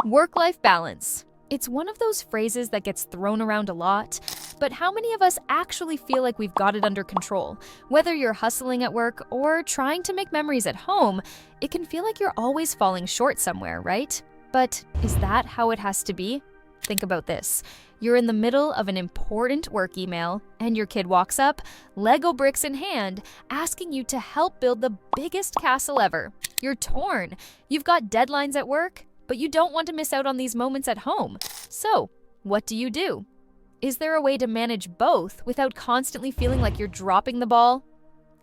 Work-life balance. It's one of those phrases that gets thrown around a lot, but how many of us actually feel like we've got it under control? Whether you're hustling at work or trying to make memories at home, it can feel like you're always falling short somewhere, right? But is that how it has to be? Think about this. You're in the middle of an important work email, and your kid walks up, Lego bricks in hand, asking you to help build the biggest castle ever. You're torn. You've got deadlines at work, but you don't want to miss out on these moments at home. So, what do? Is there a way to manage both without constantly feeling like you're dropping the ball?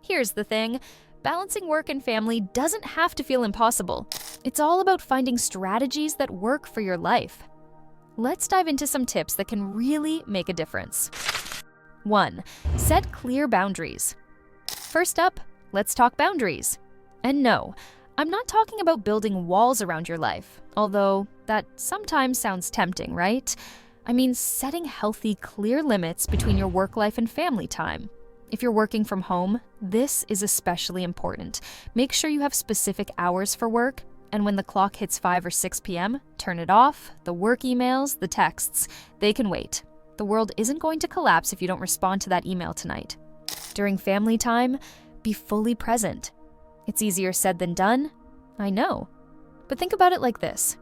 Here's the thing. Balancing work and family doesn't have to feel impossible. It's all about finding strategies that work for your life. Let's dive into some tips that can really make a difference. 1. Set clear boundaries. First up, let's talk boundaries. And no, I'm not talking about building walls around your life, although that sometimes sounds tempting, right? I mean setting healthy, clear limits between your work life and family time. If you're working from home, this is especially important. Make sure you have specific hours for work, and when the clock hits 5 or 6 p.m., turn it off. The work emails, the texts, they can wait. The world isn't going to collapse if you don't respond to that email tonight. During family time, be fully present. It's easier said than done, I know. But think about it like this.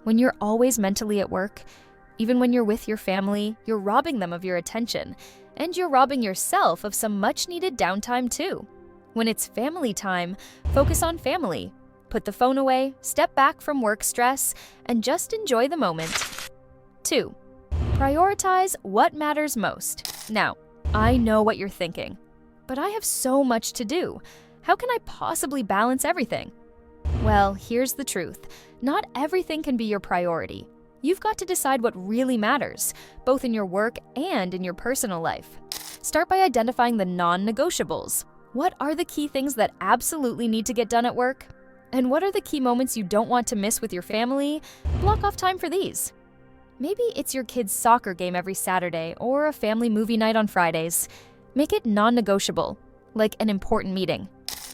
When you're always mentally at work, even when you're with your family, you're robbing them of your attention, and you're robbing yourself of some much-needed downtime too. When it's family time, focus on family. Put the phone away, step back from work stress, and just enjoy the moment. 2. Prioritize what matters most. Now, I know what you're thinking, but I have so much to do. How can I possibly balance everything? Well, here's the truth. Not everything can be your priority. You've got to decide what really matters, both in your work and in your personal life. Start by identifying the non-negotiables. What are the key things that absolutely need to get done at work? And what are the key moments you don't want to miss with your family? Block off time for these. Maybe it's your kid's soccer game every Saturday or a family movie night on Fridays. Make it non-negotiable, like an important meeting.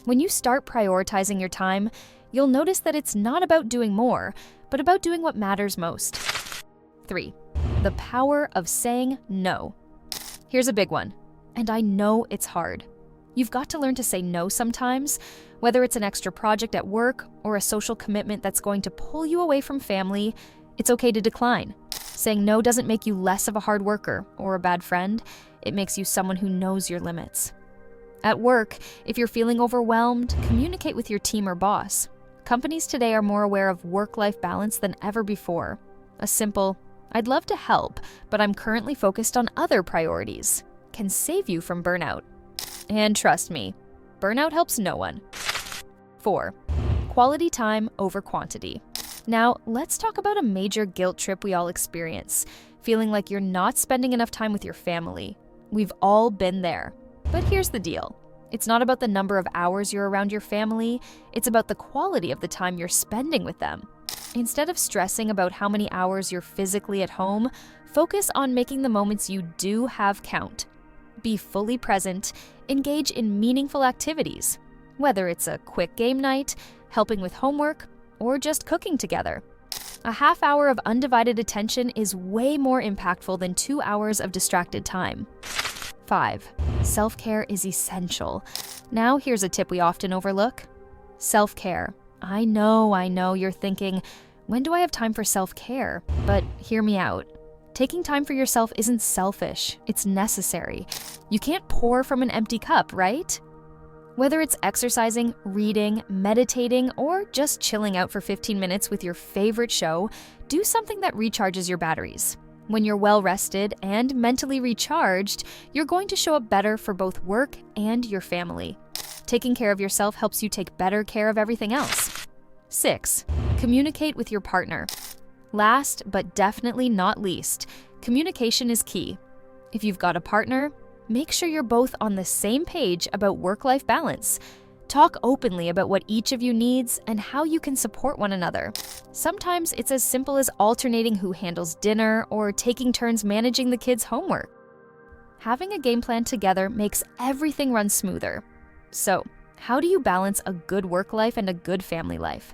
When you start prioritizing your time, you'll notice that it's not about doing more, but about doing what matters most. 3. The power of saying no. Here's a big one, and I know it's hard. You've got to learn to say no sometimes, whether it's an extra project at work or a social commitment that's going to pull you away from family. It's okay to decline. Saying no doesn't make you less of a hard worker or a bad friend. It makes you someone who knows your limits. At work, if you're feeling overwhelmed, communicate with your team or boss. Companies today are more aware of work-life balance than ever before. A simple, "I'd love to help, but I'm currently focused on other priorities," can save you from burnout. And trust me, burnout helps no one. 4. Quality time over quantity. Now, let's talk about a major guilt trip we all experience, feeling like you're not spending enough time with your family. We've all been there. But here's the deal. It's not about the number of hours you're around your family, it's about the quality of the time you're spending with them. Instead of stressing about how many hours you're physically at home, focus on making the moments you do have count. Be fully present, engage in meaningful activities, whether it's a quick game night, helping with homework, or just cooking together. A half hour of undivided attention is way more impactful than 2 hours of distracted time. 5. Self-care is essential. Now here's a tip we often overlook. Self-care. I know you're thinking, when do I have time for self-care? But hear me out. Taking time for yourself isn't selfish, it's necessary. You can't pour from an empty cup, right? Whether it's exercising, reading, meditating, or just chilling out for 15 minutes with your favorite show, do something that recharges your batteries. When you're well rested and mentally recharged, you're going to show up better for both work and your family. Taking care of yourself helps you take better care of everything else. 6. Communicate with your partner. Last, but definitely not least, communication is key. If you've got a partner, make sure you're both on the same page about work-life balance. Talk openly about what each of you needs and how you can support one another. Sometimes it's as simple as alternating who handles dinner or taking turns managing the kids' homework. Having a game plan together makes everything run smoother. So, how do you balance a good work life and a good family life?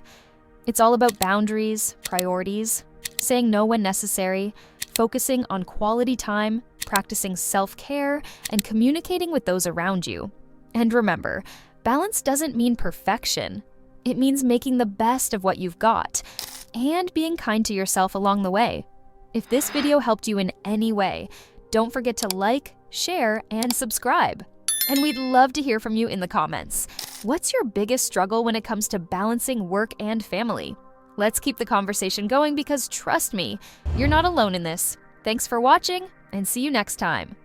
It's all about boundaries, priorities, saying no when necessary, focusing on quality time, practicing self-care, and communicating with those around you. And remember, balance doesn't mean perfection. It means making the best of what you've got and being kind to yourself along the way. If this video helped you in any way, don't forget to like, share, and subscribe. And we'd love to hear from you in the comments. What's your biggest struggle when it comes to balancing work and family? Let's keep the conversation going because trust me, you're not alone in this. Thanks for watching, and see you next time.